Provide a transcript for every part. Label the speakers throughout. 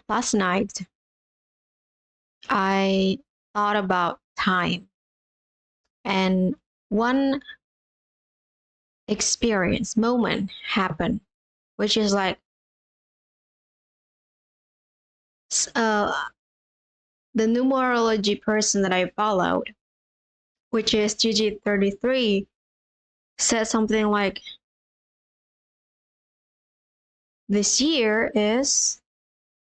Speaker 1: Last night, I thought about time and one experience, moment happened, which is like uh, the numerology person that I followed, which is GG33, said something like, this year is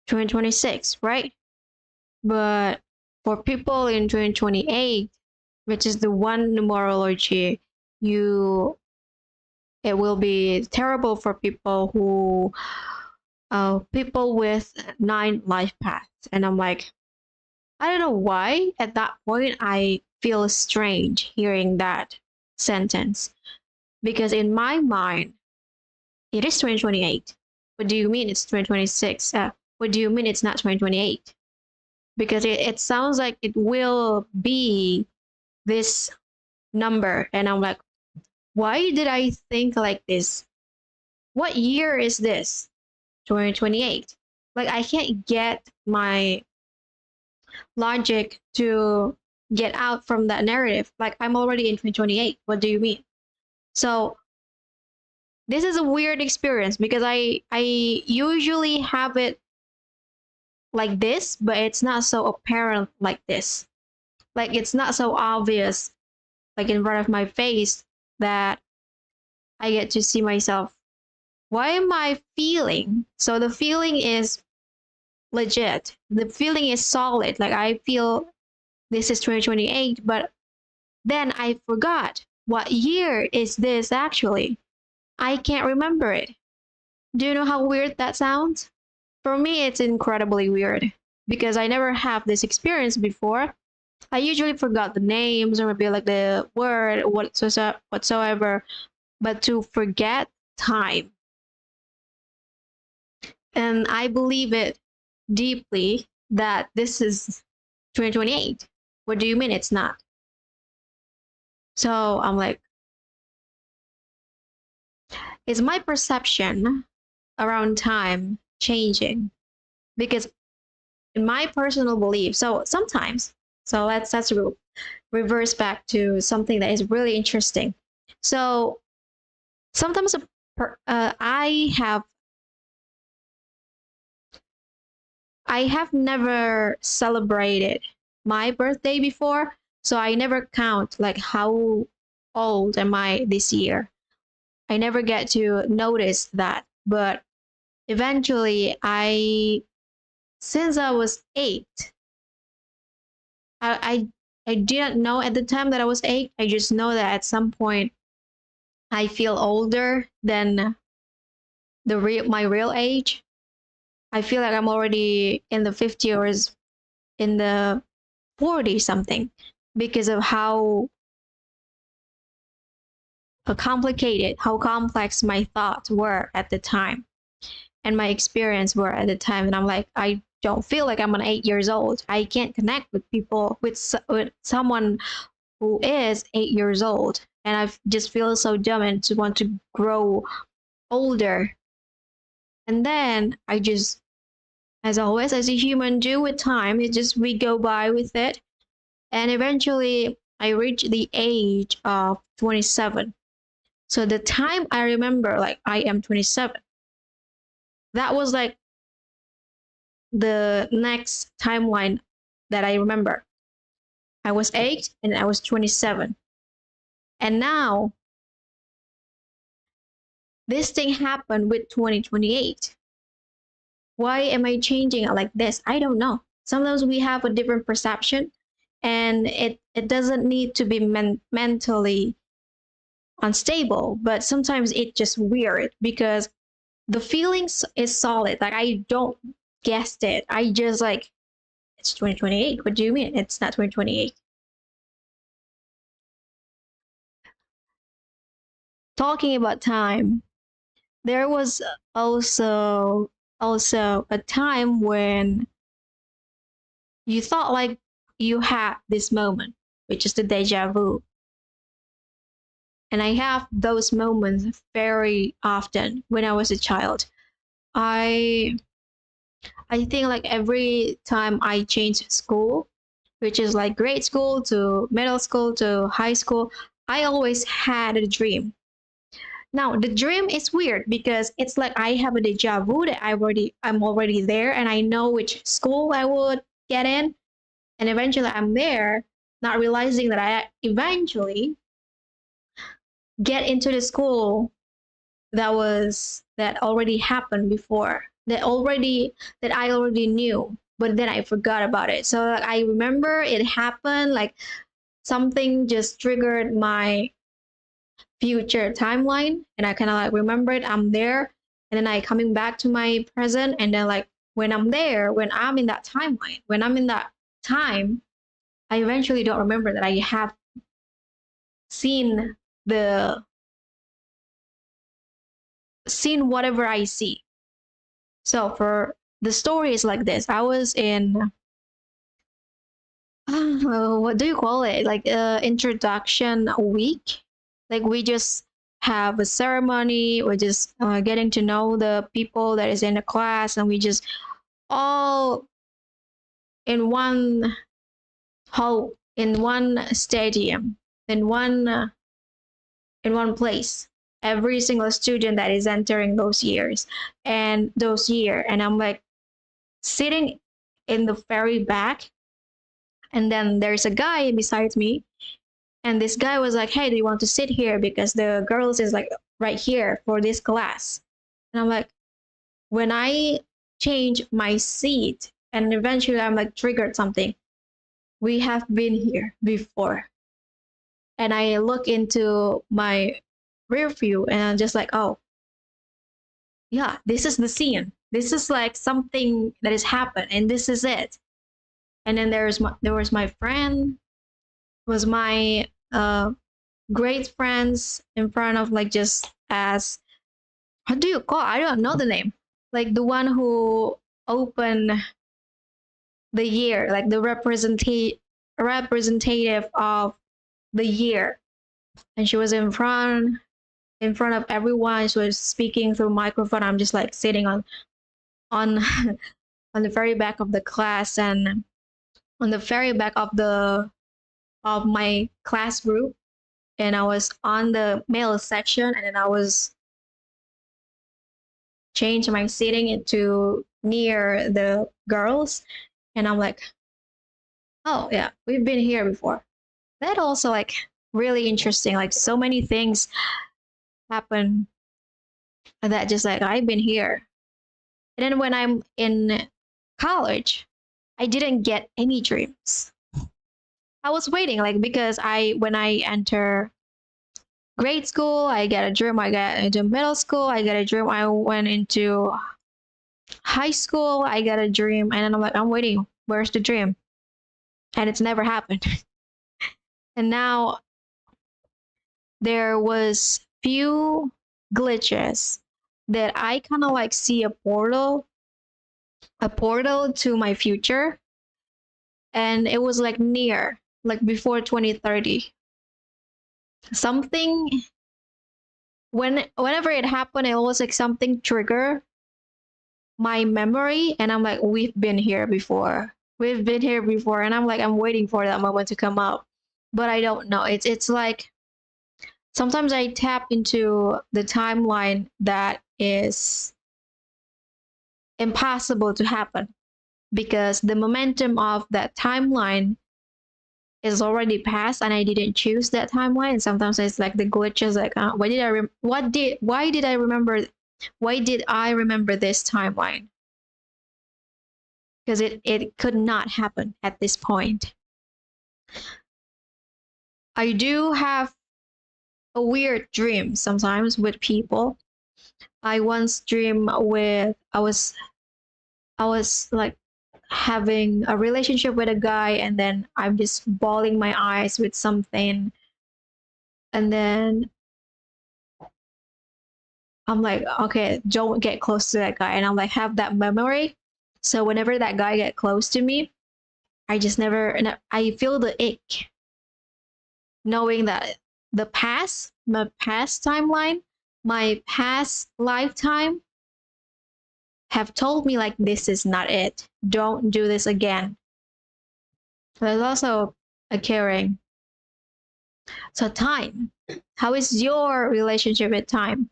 Speaker 1: 2026, right? But for people in 2028, which is the one numerology, you it will be terrible for people with 9 life paths. And I'm like, I don't know why at that point I feel strange hearing that sentence, because in my mind it is 2028. What do you mean it's 2026? What do you mean it's not 2028? Because it sounds like it will be this number. And I'm like, why did I think like this? What year is this? 2028. Like, I can't get my logic to get out from that narrative. Like, I'm already in 2028. What do you mean? So this is a weird experience because I usually have it like this, but it's not so apparent like this. Like, it's not so obvious, like in front of my face, that I get to see myself. Why am I feeling? So the feeling is legit. The feeling is solid. Like, I feel this is 2028, but then I forgot what year is this actually. I can't remember it. Do you know how weird that sounds? For me, it's incredibly weird because I never have this experience before. I usually forgot the names or maybe like the word whatsoever, but to forget time. And I believe it deeply that this is 2028. What do you mean it's not? So I'm like, is my perception around time changing? Because in my personal belief, so sometimes, so let's reverse back to something that is really interesting. So sometimes I have never celebrated my birthday before, so I never count like how old am I this year. I never get to notice that. But eventually, since I was 8, I didn't know at the time that I was 8. I just know that at some point I feel older than my real age. I feel like I'm already in the 50 or in the 40 something because of how complicated, how complex my thoughts were at the time and my experience were at the time. And I'm like, I don't feel like I'm 8 years old. I can't connect with people, with someone who is 8 years old. And I just feel so dumb and to want to grow older. And then I just, as always, as a human do with time, we go by with it. And eventually I reached the age of 27. So the time I remember, like, I am 27, that was like the next timeline that I remember. I was 8 and I was 27. And now this thing happened with 2028. Why am I changing it like this? I don't know. Sometimes we have a different perception, and it doesn't need to be mentally unstable, but sometimes it's just weird because the feelings is solid. Like, I don't guess it. I just like, it's 2028. What do you mean it's not 2028? Talking about time, there was also a time when you thought like you had this moment, which is the deja vu. And I have those moments very often when I was a child. I I think like every time I change school, which is like grade school to middle school to high school, I always had a dream. Now the dream is weird because it's like I have a deja vu that I'm already there and I know which school I would get in, and eventually I'm there, not realizing that I eventually get into the school that already happened before, that I already knew, but then I forgot about it. So like, I remember it happened, like something just triggered my future timeline, and I kind of like remembered I'm there, and then I coming back to my present, and then like when I'm there, when I'm in that timeline, when I'm in that time, I eventually don't remember that I have seen the seen whatever I see. So for the story is like this. I was in what do you call it? Like introduction week. Like we just have a ceremony. We're just getting to know the people that is in the class, and we just all in one hall, in one stadium, in one place. Every single student that is entering those years and those year, and I'm like sitting in the very back, and then there's a guy beside me, and this guy was like, hey, do you want to sit here because the girls is like right here for this class. And I'm like, when I change my seat and eventually I'm like triggered something, we have been here before. And I look into my rear view and I'm just like, oh yeah, this is the scene, this is like something that has happened and this is it. And then there was my friend, was my great friends in front of like just as, how do you call, I don't know the name, like the one who opened the year, like the representative of the year. And she was in front of everyone. She was speaking through microphone. I'm just like sitting on on the very back of the class, and on the very back of my class group, and I was on the male section, and then I was changed my seating into near the girls, and I'm like, oh yeah, we've been here before. That also like really interesting. Like so many things happen that just like I've been here. And then when I'm in college, I didn't get any dreams. I was waiting like because I when I enter grade school, I get a dream. I get into middle school, I get a dream. I went into high school, I get a dream, and then I'm like, I'm waiting. Where's the dream? And it's never happened. And now there was few glitches that I kind of like see a portal to my future, and it was like near, like before 2030. Something whenever it happened, it was like something trigger my memory, and I'm like, we've been here before. We've been here before, and I'm like, I'm waiting for that moment to come up, but I don't know. It's like sometimes I tap into the timeline that is impossible to happen because the momentum of that timeline is already past and I didn't choose that timeline. And sometimes it's like the glitches, like why did I remember this timeline? Because it could not happen at this point. I do have a weird dream sometimes with people. I once dream with I was like having a relationship with a guy, and then I'm just bawling my eyes with something, and then I'm like, okay, don't get close to that guy, and I'm like have that memory. So whenever that guy get close to me, I just never, and I feel the ick, knowing that my past timeline, my past lifetime have told me like this is not it. Don't do this again. There's also a caring. So time. How is your relationship with time?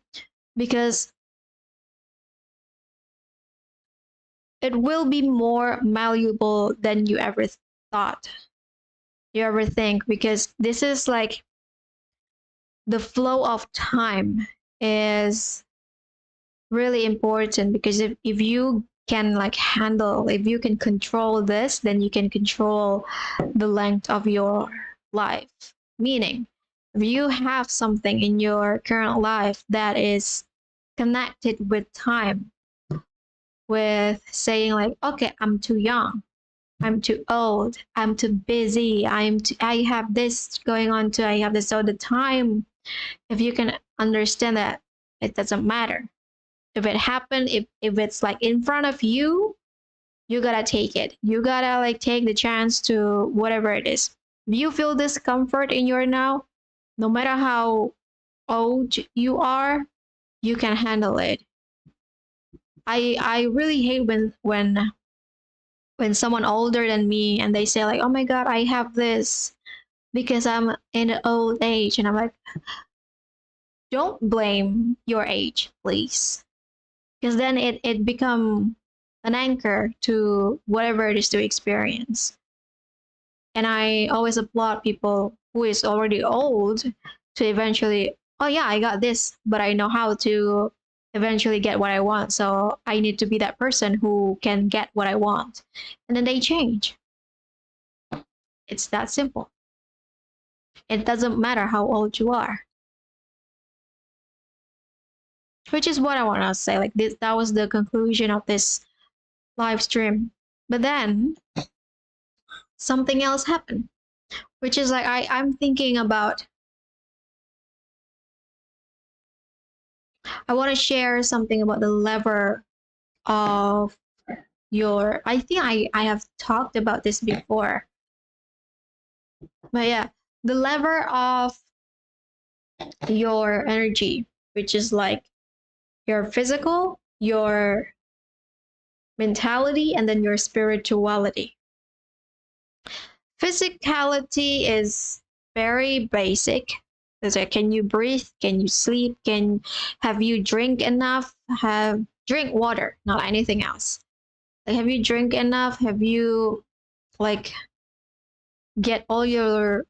Speaker 1: Because it will be more malleable than you ever thought. You ever think, because this is like the flow of time is really important, because if you can like handle, if you can control this, then you can control the length of your life. Meaning, if you have something in your current life that is connected with time, with saying like, okay, I'm too young, I'm too old, I'm too busy, I have this going on too, I have this all the time. If you can understand that it doesn't matter. If it happened, if it's like in front of you, you gotta take it. You gotta like take the chance to whatever it is. If you feel discomfort in your now, no matter how old you are, you can handle it. I really hate when someone older than me and they say like, oh my god, I have this because I'm in an old age, and I'm like, don't blame your age, please, because then it become an anchor to whatever it is to experience. And I always applaud people who is already old to eventually, oh yeah, I got this, but I know how to eventually get what I want, so I need to be that person who can get what I want. And then they change. It's that simple. It doesn't matter how old you are. Which is what I want to say. Like this, that was the conclusion of this live stream. But then something else happened, which is like I'm thinking about. I want to share something about the lever of your. I think I have talked about this before, but yeah, the lever of your energy, which is like your physical, your mentality, and then your spirituality. Physicality is very basic. It's like, can you breathe? Can you sleep? Have you drink enough? Have drink water, not anything else. Like, have you drink enough? Have you like get all your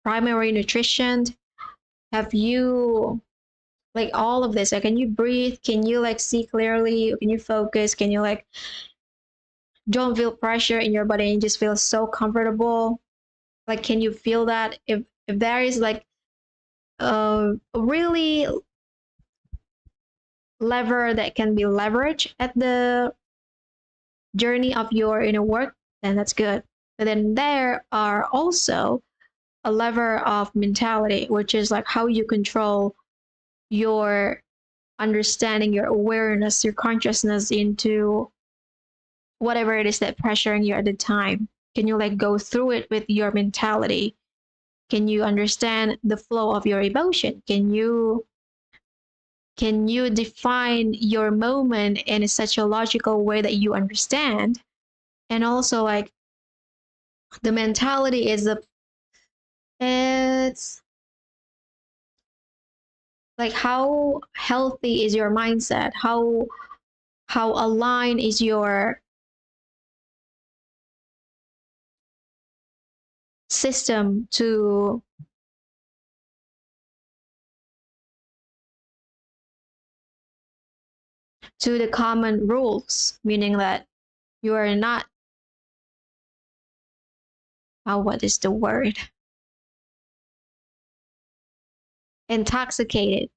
Speaker 1: primary nutrition? Have you like all of this? Like, can you breathe? Can you like see clearly? Can you focus? Can you like don't feel pressure in your body and just feel so comfortable? Like, can you feel that? If there is like a really lever that can be leveraged at the journey of your inner work, then that's good. But then there are also a lever of mentality, which is like how you control your understanding, your awareness, your consciousness into whatever it is that pressuring you at the time. Can you like go through it with your mentality? Can you understand the flow of your emotion? Can you define your moment in such a logical way that you understand? And also like the mentality is it's like how healthy is your mindset? How aligned is your system to the common rules, meaning that you are not, what is the word, intoxicated,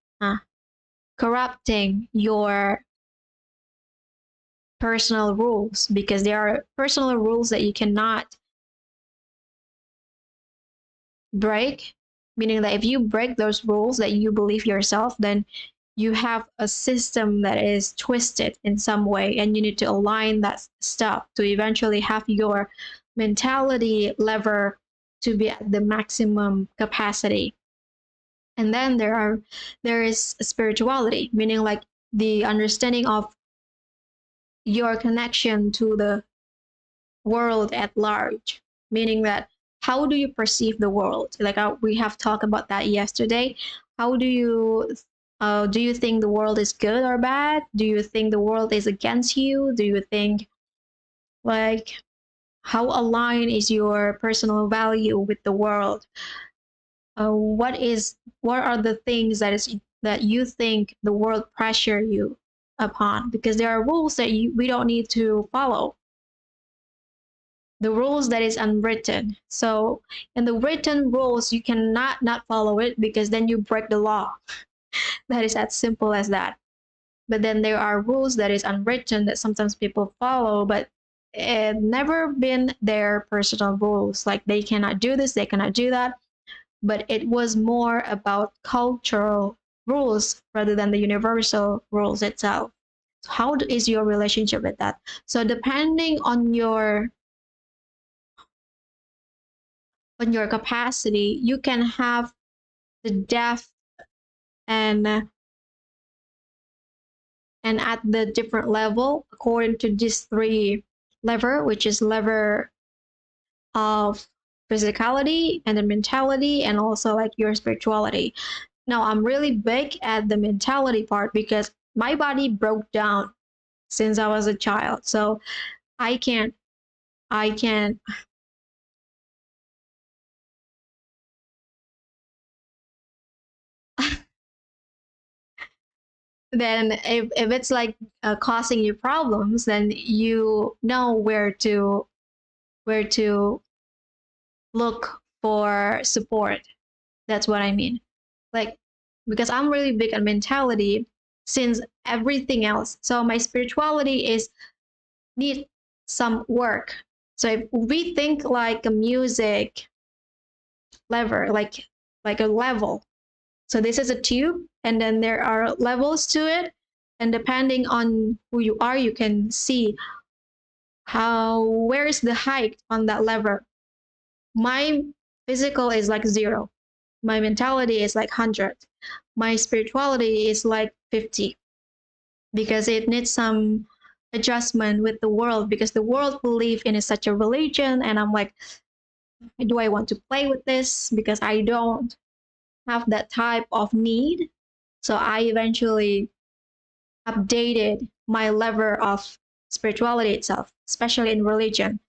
Speaker 1: corrupting your personal rules, because there are personal rules that you cannot break, meaning that if you break those rules that you believe yourself, then you have a system that is twisted in some way, and you need to align that stuff to eventually have your mentality lever to be at the maximum capacity. And then there is spirituality, meaning like the understanding of your connection to the world at large, meaning that how do you perceive the world? Like we have talked about that yesterday. How do you think the world is good or bad? Do you think the world is against you? Do you think like how aligned is your personal value with the world? What are the things that you think the world pressure you upon? Because there are rules that we don't need to follow, the rules that is unwritten. So in the written rules, you cannot not follow it because then you break the law. That is as simple as that. But then there are rules that is unwritten that sometimes people follow, but it never been their personal rules. Like they cannot do this, they cannot do that. But it was more about cultural rules rather than the universal rules itself. So how is your relationship with that? So depending on your capacity, you can have the depth and at the different level according to these three lever, which is lever of physicality and the mentality and also like your spirituality. Now I'm really big at the mentality part because my body broke down since I was a child. So I can't then if it's like causing you problems, then you know where to look for support. That's what I mean. Like, because I'm really big on mentality since everything else. So my spirituality is need some work. So if we think like a music lever, like a level. So this is a tube, and then there are levels to it. And depending on who you are, you can see where is the height on that lever. My physical is like 0. My mentality is like 100. My spirituality is like 50 because it needs some adjustment with the world because the world believe in such a religion, and I'm like, do I want to play with this? Because I don't have that type of need. So I eventually updated my level of spirituality itself, especially in religion.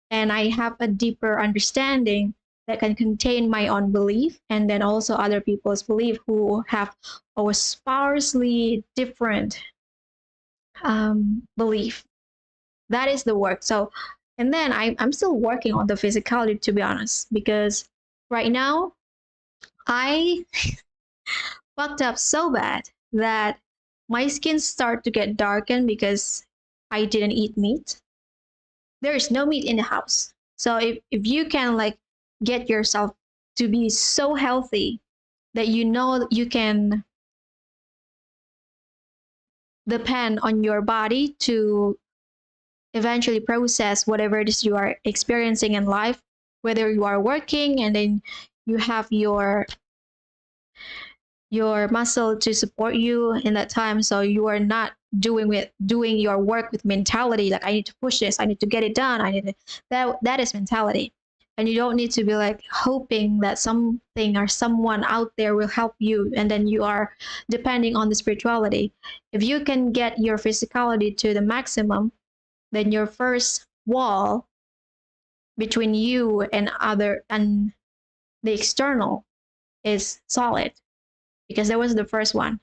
Speaker 1: And I have a deeper understanding that can contain my own belief and then also other people's belief who have a sparsely different belief. That is the work. So, and then I'm still working on the physicality, to be honest, because right now I fucked up so bad that my skin start to get darkened because I didn't eat meat. There is no meat in the house. So if you can like get yourself to be so healthy that you know you can depend on your body to eventually process whatever it is you are experiencing in life, whether you are working and then you have your muscle to support you in that time, so you are not doing your work with mentality like I need to push this, I need to get it done, I need to, that is mentality. And you don't need to be like hoping that something or someone out there will help you and then you are depending on the spirituality. If you can get your physicality to the maximum, then your first wall between you and the external is solid because that was the first one.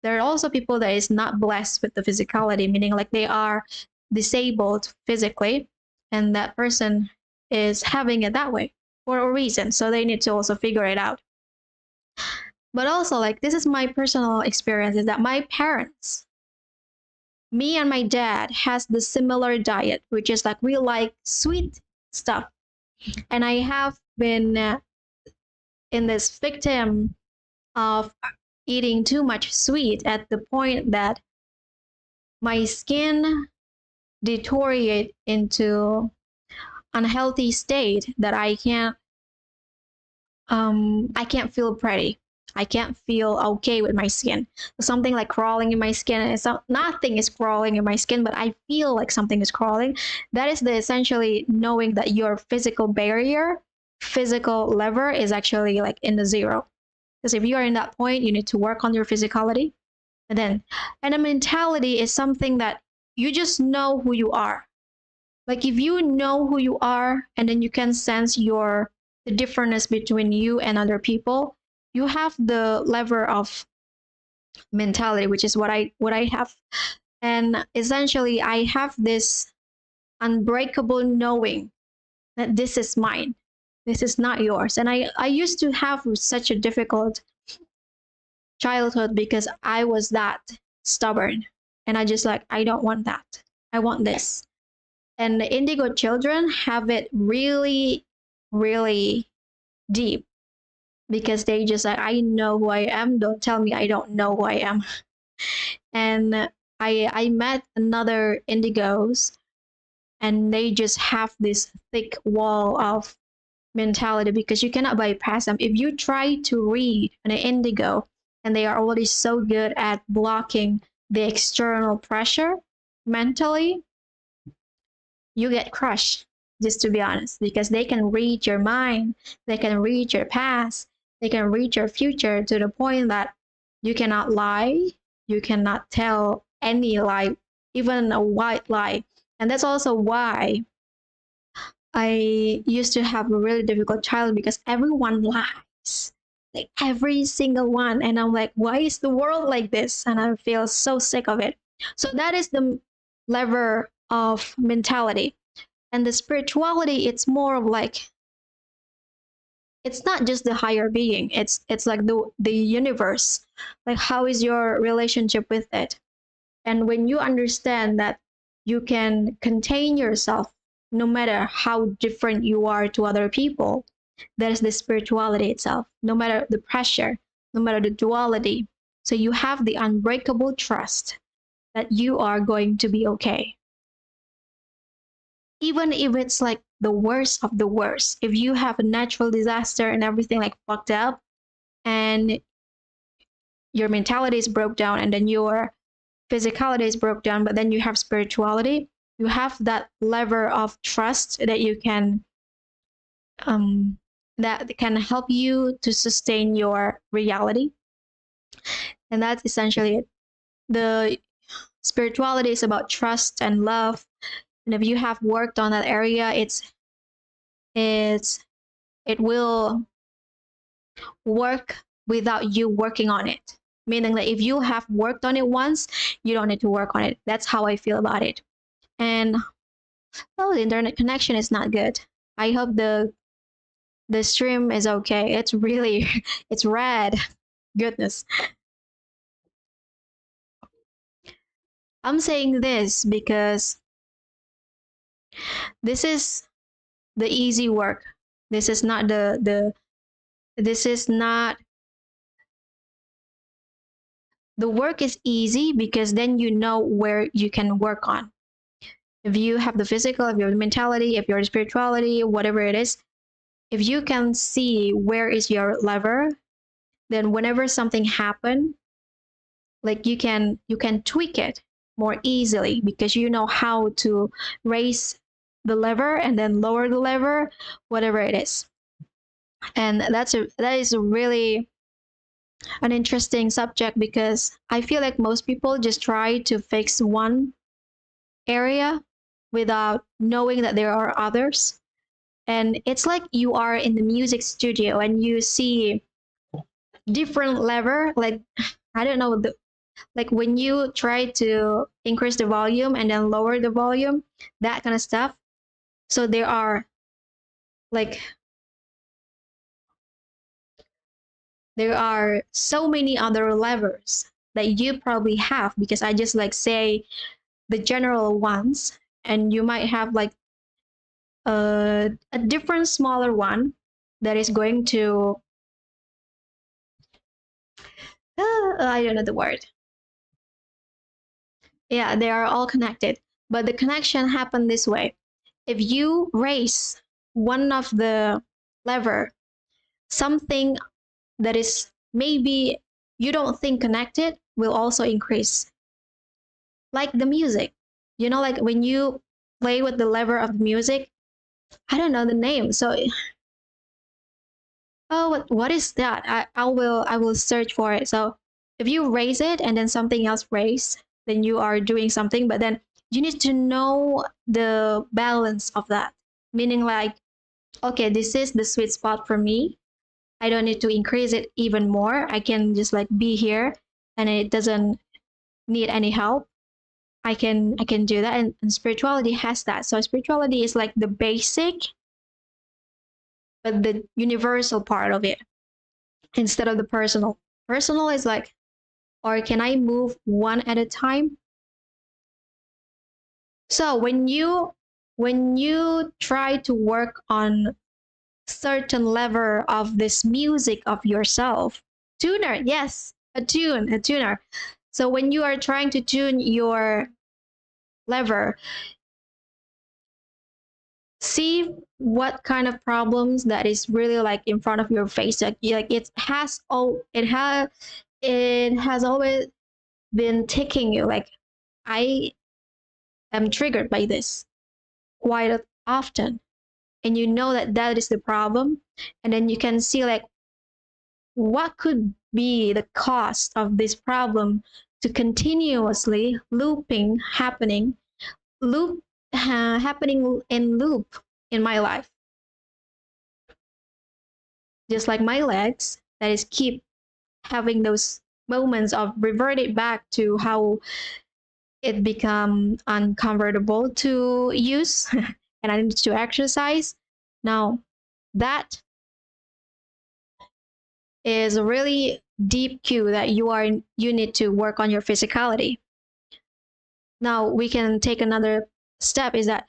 Speaker 1: There are also people that is not blessed with the physicality, meaning like they are disabled physically, and that person is having it that way for a reason. So they need to also figure it out. But also, like, this is my personal experience is that my parents, me and my dad, has the similar diet, which is like we like sweet stuff. And I have been in this victim of eating too much sweet at the point that my skin deteriorate into unhealthy state that I can't feel pretty. I can't feel okay with my skin. Something like crawling in my skin, and it's not, nothing is crawling in my skin, but I feel like something is crawling. That is the essentially knowing that your physical barrier, physical lever is actually like in the zero. Because if you are in that point, you need to work on your physicality. And a mentality is something that you just know who you are. Like if you know who you are, and then you can sense the difference between you and other people, you have the lever of mentality, which is what I have. And essentially I have this unbreakable knowing that this is mine. This is not yours. And I used to have such a difficult childhood because I was that stubborn. And I just like, I don't want that. I want this. And the indigo children have it really, really deep because they just like, I know who I am. Don't tell me I don't know who I am. And I met another indigos, and they just have this thick wall of mentality because you cannot bypass them. If you try to read an indigo, and they are already so good at blocking the external pressure mentally, you get crushed, just to be honest, because they can read your mind, they can read your past, they can read your future to the point that you cannot lie, you cannot tell any lie, even a white lie. And that's also why I used to have a really difficult childhood because everyone lies, like every single one. And I'm like, why is the world like this? And I feel so sick of it. So that is the lever of mentality. And the spirituality, it's more of like, it's not just the higher being, it's like the universe. Like how is your relationship with it? And when you understand that you can contain yourself no matter how different you are to other people, that is the spirituality itself. No matter the pressure, no matter the duality. So you have the unbreakable trust that you are going to be okay. Even if it's like the worst of the worst, if you have a natural disaster and everything like fucked up, and your mentality is broke down, and then your physicality is broke down, but then you have spirituality, you have that lever of trust that you can that can help you to sustain your reality. And that's essentially it. The spirituality is about trust and love. And if you have worked on that area, it will work without you working on it. Meaning that if you have worked on it once, you don't need to work on it. That's how I feel about it. And well, the internet connection is not good. I hope the stream is okay. It's really it's red. Goodness. I'm saying this because this is the easy work. This is not this is not the work is easy because then you know where you can work on. If you have the physical, if you have the mentality, if your spirituality, whatever it is, if you can see where is your lever, then whenever something happen, like you can tweak it more easily because you know how to raise the lever and then lower the lever, whatever it is. And that is a really an interesting subject because I feel like most people just try to fix one area without knowing that there are others. And it's like you are in the music studio and you see different lever, like I don't know, like when you try to increase the volume and then lower the volume, that kind of stuff. So there are like there are so many other levers that you probably have because I just like say the general ones, and you might have like a different smaller one that is going to I don't know the word. Yeah, they are all connected, but the connection happened this way. If you raise one of the lever, something that is maybe you don't think connected will also increase. Like the music, like when you play with the lever of the music, I don't know the name. So, oh, what is that? I will search for it. So if you raise it and then something else raise, then you are doing something. But then you need to know the balance of that. Meaning like, okay, this is the sweet spot for me. I don't need to increase it even more. I can just like be here and it doesn't need any help. I can do that, and spirituality has that. So spirituality is like the basic but the universal part of it instead of the personal. Personal is like, or can I move one at a time? So when you try to work on certain level of this music of yourself, tuner, yes, a tuner. So when you are trying to tune your lever, see what kind of problems that is really like in front of your face. Like it has always been ticking you. Like, I am triggered by this quite often, and you know that that is the problem, and then you can see like what could be the cost of this problem to continuously looping happening in loop in my life, just like my legs that is keep having those moments of reverted back to how it become uncomfortable to use and I need to exercise. Now that is a really deep cue that you need to work on your physicality. Now we can take another step is that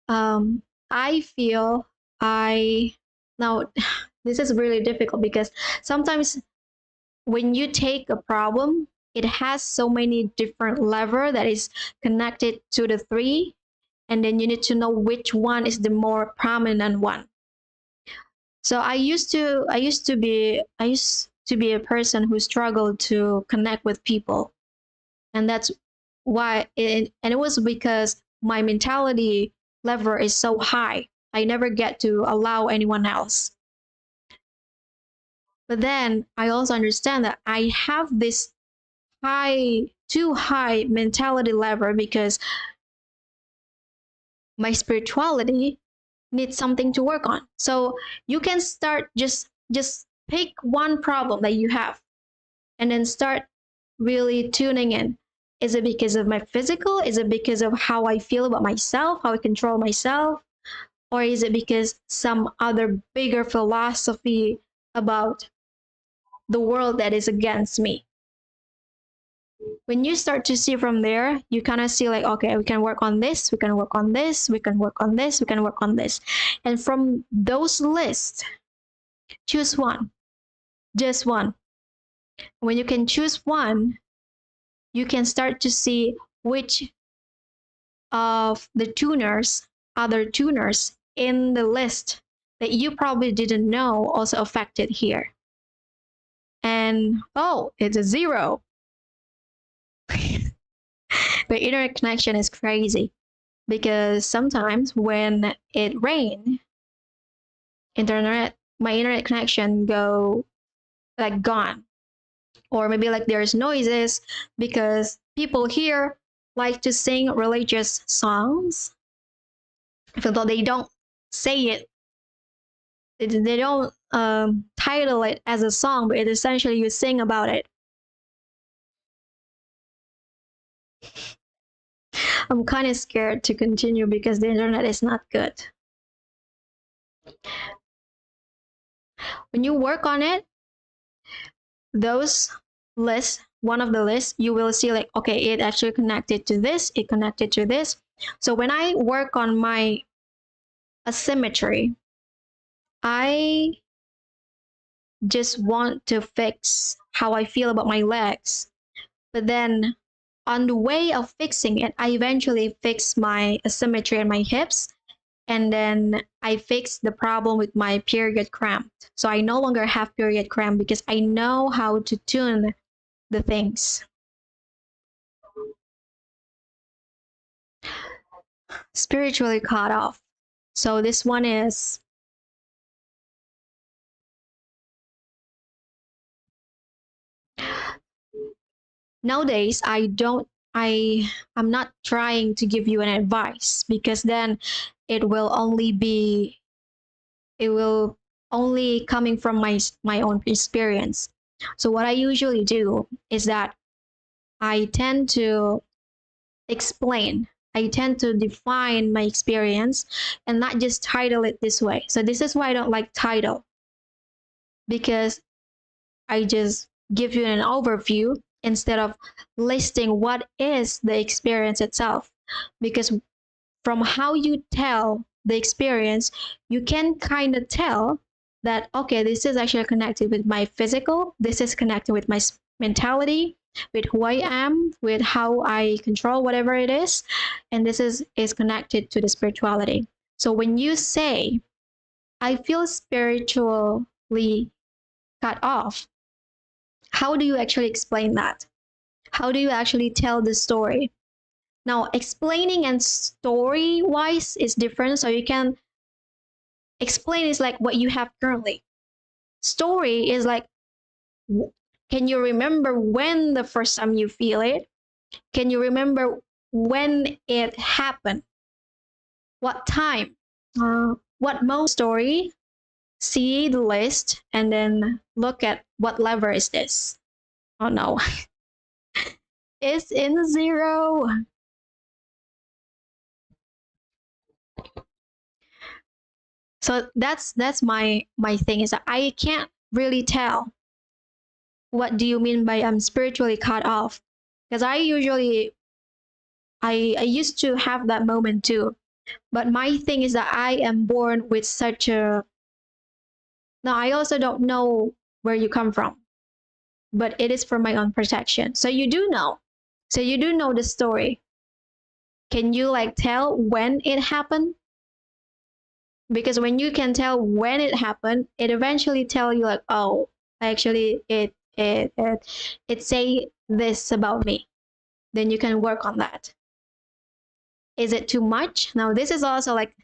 Speaker 1: I feel I now this is really difficult because sometimes when you take a problem, it has so many different lever that is connected to the three, and then you need to know which one is the more prominent one. So I used to be a person who struggled to connect with people, and that's why it was because my mentality lever is so high. I never get to allow anyone else. But then I also understand that I have this too high mentality level because my spirituality needs something to work on. So you can start just pick one problem that you have and then start really tuning in. Is it because of my physical? Is it because of how I feel about myself, how I control myself? Or is it because some other bigger philosophy about the world that is against me? When you start to see from there, you kind of see like, okay, we can work on this, we can work on this, we can work on this, we can work on this. And from those lists, choose one, just one. When you can choose one, you can start to see which of the other tuners in the list that you probably didn't know also affected here. And oh, it's a zero. The internet connection is crazy because sometimes when it rains, my internet connection go like gone, or maybe like there's noises because people here like to sing religious songs, even though they don't say it, they don't title it as a song, but it essentially you sing about it. I'm kind of scared to continue because the internet is not good. When you work on it, those lists, one of the lists, you will see like, okay, it actually connected to this, it connected to this. So when I work on my asymmetry, I just want to fix how I feel about my legs. But then on the way of fixing it, I eventually fix my asymmetry in my hips. And then I fixed the problem with my period cramp. So I no longer have period cramp because I know how to tune the things. Spiritually cut off. So this one is nowadays I'm not trying to give you an advice because then it will only be it will only coming from my own experience. So what I usually do is that I tend to explain. I tend to define my experience and not just title it this way. So this is why I don't like title, because I just give you an overview instead of listing what is the experience itself. Because from how you tell the experience, you can kind of tell that, okay, this is actually connected with my physical, this is connected with my mentality, with who I am, with how I control whatever it is, and this is connected to the spirituality. So when you say, I feel spiritually cut off, how do you actually explain that? How do you actually tell the story? Now, explaining and story wise is different. So you can explain is like what you have currently. Story is like, can you remember when the first time you feel it? Can you remember when it happened? What time? What most story? See the list and then look at what lever is this. Oh no, it's in zero. So that's my thing is that I can't really tell what do you mean by I'm spiritually cut off, because I usually I used to have that moment too, but my thing is that I am born with such a now I also don't know where you come from, but it is for my own protection. So you do know, so you do know the story. Can you like tell when it happened? Because when you can tell when it happened, it eventually tell you like, oh, actually it say this about me. Then you can work on that. Is it too much? Now this is also like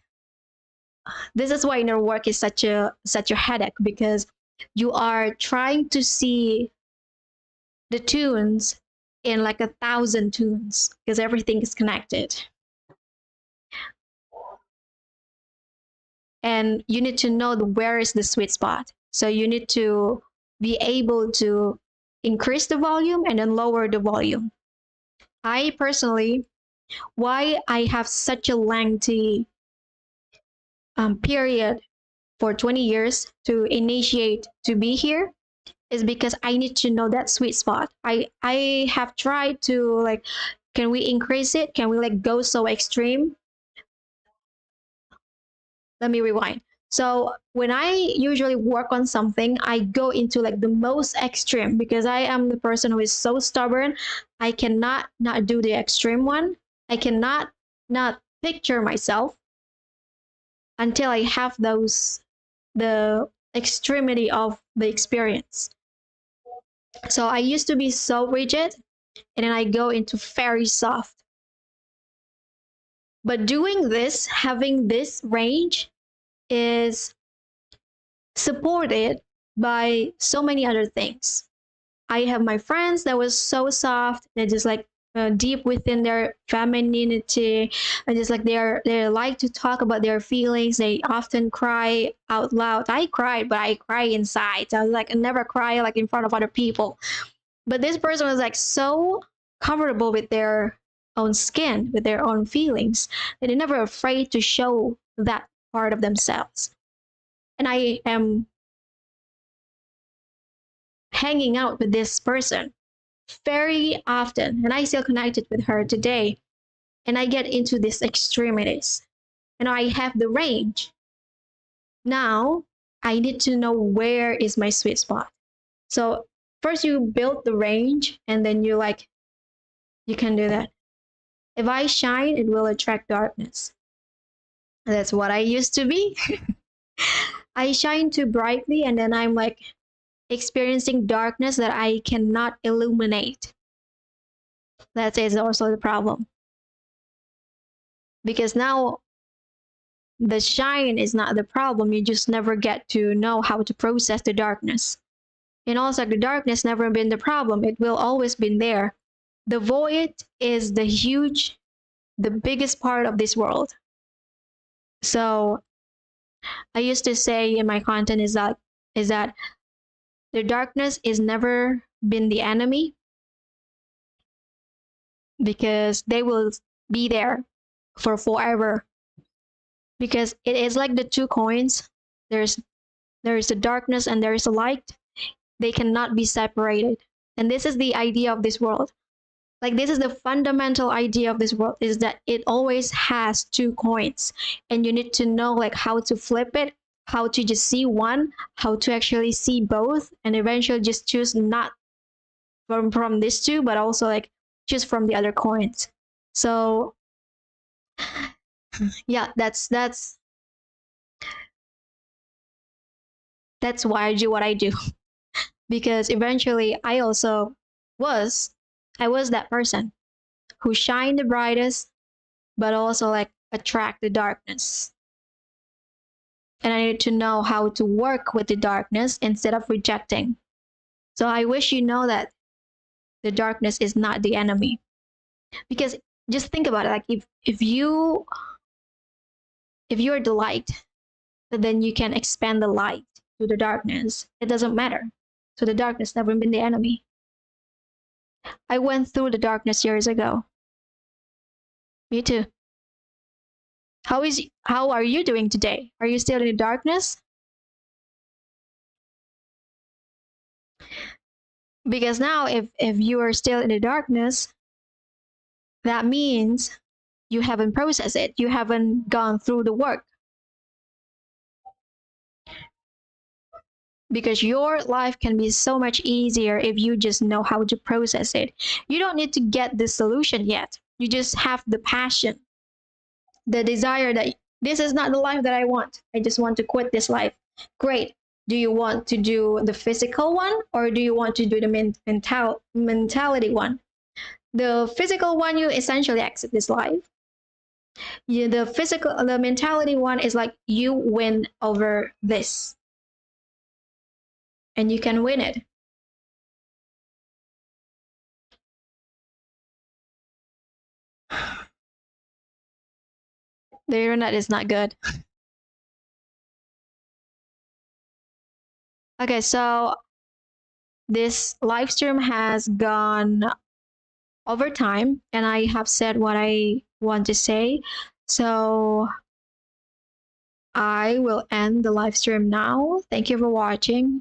Speaker 1: this is why inner work is such a headache, because you are trying to see the tunes in like 1,000 tunes because everything is connected. And you need to know where is the sweet spot. So you need to be able to increase the volume and then lower the volume. I personally, why I have such a lengthy period for 20 years to initiate to be here is because I need to know that sweet spot. I have tried to like, can we increase it? Can we like go so extreme? Let me rewind. So when I usually work on something, I go into like the most extreme because I am the person who is so stubborn. I cannot not do the extreme one. I cannot not picture myself until I have those the extremity of the experience. So I used to be so rigid and then I go into very soft. But doing this, having this range is supported by so many other things. I have my friends that was so soft. They're just like deep within their femininity, and just like they like to talk about their feelings. They often cry out loud. I cry, but I cry inside. So I was like I never cry like in front of other people. But this person was like so comfortable with their own skin, with their own feelings, that they're never afraid to show that part of themselves. And I am hanging out with this person very often, and I still connected with her today. And I get into these extremities, and I have the range. Now I need to know where is my sweet spot. So first you build the range, and then you like you can do that. If I shine, it will attract darkness. That's what I used to be. I shine too brightly, and then I'm like experiencing darkness that I cannot illuminate. That is also the problem. Because now the shine is not the problem. You just never get to know how to process the darkness. And also, the darkness never been the problem. It will always been there. The void is the biggest part of this world. So I used to say in my content is that the darkness is never been the enemy because they will be there for forever. Because it is like the two coins. There's the darkness and there is a light. They cannot be separated. And this is the idea of this world. Like this is the fundamental idea of this world is that it always has two coins and you need to know like how to flip it, how to just see one, how to actually see both, and eventually just choose not from these two, but also like choose from the other coins. So yeah, that's why I do what I do. Because eventually I was that person who shined the brightest but also like attract the darkness. And I need to know how to work with the darkness instead of rejecting. So I wish you know that the darkness is not the enemy. Because just think about it, like if you are the light, then you can expand the light to the darkness. It doesn't matter. So the darkness never been the enemy. I went through the darkness years ago. Me too. How are you doing today? Are you still in the darkness? Because now if you are still in the darkness, that means you haven't processed it. You haven't gone through the work. Because your life can be so much easier if you just know how to process it. You don't need to get the solution yet. You just have the passion, the desire that this is not the life that I want. I just want to quit this life. Great. Do you want to do the physical one or do you want to do the mentality one? The physical one, you essentially exit this life. The mentality one is like you win over this. And you can win it. The internet is not good. Okay, so this live stream has gone over time and I have said what I want to say. So I will end the live stream now. Thank you for watching.